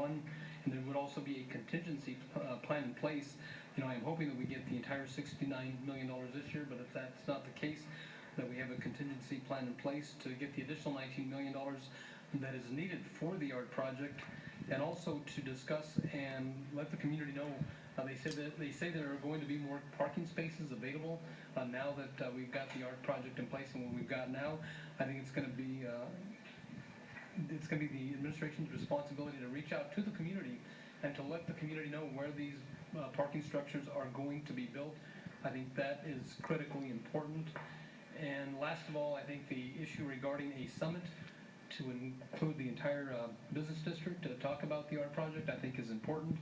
on, and there would also be a contingency plan in place. I'm hoping that we get the entire $69 million this year, but if that's not the case, that we have a contingency plan in place to get the additional $19 million that is needed for the art project, and also to discuss and let the community know. They say there are going to be more parking spaces available now that we've got the art project in place, and what we've got now, I think it's going to be the administration's responsibility to reach out to the community and to let the community know where these parking structures are going to be built. I think that is critically important. And last of all, I think the issue regarding a summit to include the entire business district to talk about the art project, I think is important.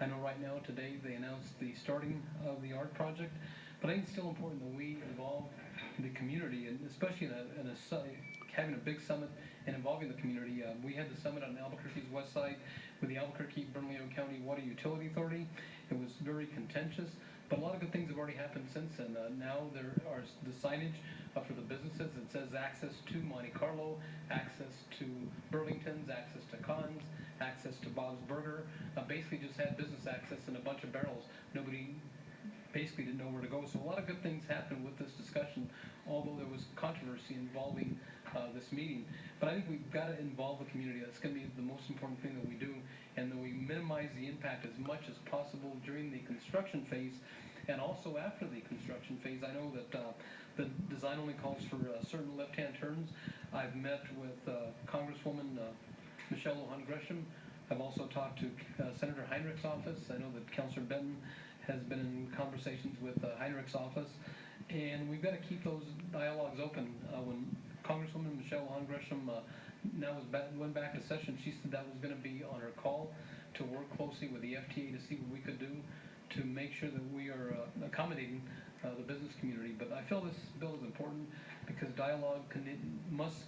I know right now, today, they announced the starting of the art project, but I think it's still important that we involve the community, and especially having a big summit and involving the community. We had the summit on Albuquerque's west side with the Albuquerque-Bernalillo County Water Utility Authority. It was very contentious, but a lot of good things have already happened since then. Now there are the signage for the businesses. It says access to Monte Carlo, access to Burlington's, access to Conn's, access to Bob's Burger. Basically just had business access in a bunch of barrels. Nobody basically didn't know where to go. So a lot of good things happened with this discussion, although there was controversy involving this meeting. But I think we've got to involve the community. That's going to be the most important thing that we do, and that we minimize the impact as much as possible during the construction phase and also after the construction phase. I know that the design only calls for certain left-hand turns. I've met with Congresswoman Michelle Lujan Gresham. I've also talked to Senator Heinrich's office. I know that Councilor Benton has been in conversations with Heinrich's office, and we've got to keep those dialogues open. When Congresswoman Michelle Lujan Gresham went back to session, she said that was going to be on her call to work closely with the FTA to see what we could do to make sure that we are accommodating the business community. But I feel this bill is important because dialogue must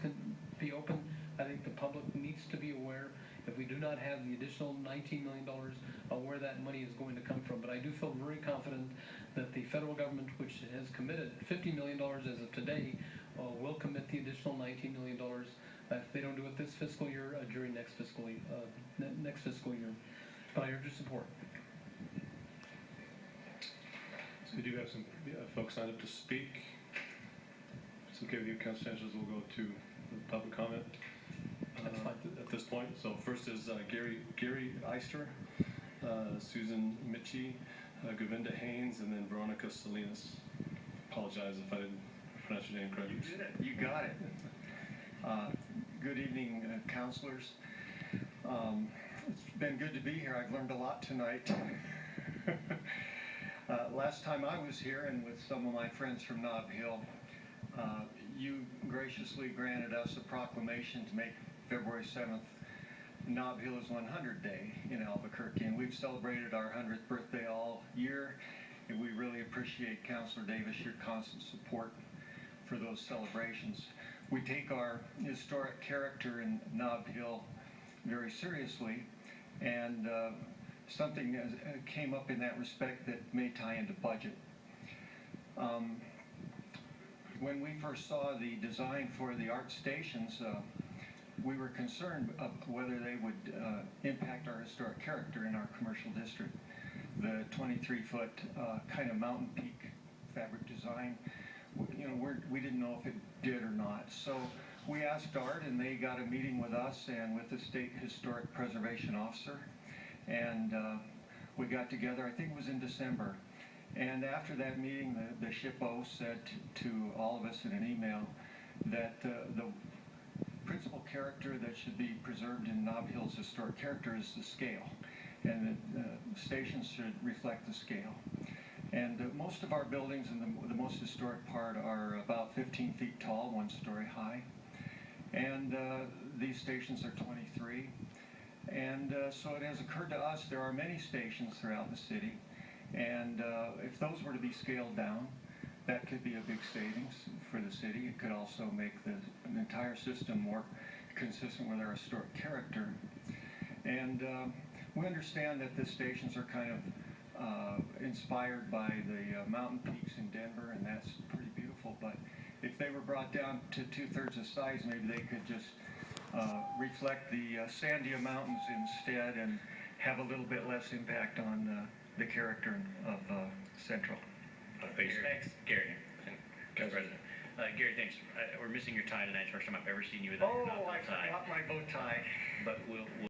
be open. I think the public needs to be aware, if we do not have the additional $19 million, where that money is going to come from. But I do feel very confident that the federal government, which has committed $50 million as of today, will commit the additional $19 million if they don't do it this fiscal year, during next fiscal year. But I urge your support. So we do have some folks signed up to speak. If it's okay with you, Councilor Sanchez, we'll go to public comment. That's fine. At this point. So first is Gary Eister, Susan Mitchie, Govinda Haynes, and then Veronica Salinas. Apologize if I didn't pronounce your name correctly. You did it. You got it. Good evening, councilors. It's been good to be here. I've learned a lot tonight. Last time I was here, and with some of my friends from Nob Hill, you graciously granted us a proclamation to make February 7th Nob Hill's 100 Day in Albuquerque, and we've celebrated our 100th birthday all year, and we really appreciate, Councilor Davis, your constant support for those celebrations. We take our historic character in Nob Hill very seriously, and something came up in that respect that may tie into budget. When we first saw the design for the art stations, we were concerned of whether they would impact our historic character in our commercial district. The 23-foot kind of mountain peak fabric design, we didn't know if it did or not. So we asked ART, and they got a meeting with us and with the State Historic Preservation Officer, and we got together, I think it was in December. And after that meeting, the SHPO said to all of us in an email that the principal character that should be preserved in Nob Hill's historic character is the scale, and the stations should reflect the scale. And most of our buildings in the most historic part are about 15 feet tall, 1 story high, and these stations are 23. And so it has occurred to us there are many stations throughout the city, and if those were to be scaled down, that could be a big savings for the city. It could also make the entire system more consistent with our historic character. And we understand that the stations are kind of inspired by the mountain peaks in Denver, and that's pretty beautiful. But if they were brought down to 2/3 the size, maybe they could just reflect the Sandia Mountains instead and have a little bit less impact on the character of Central. Thanks, Gary. Vice President. Gary, thanks. We're missing your tie tonight. It's the first time I've ever seen you with a Oh, not I tie. forgot my bow tie. But we'll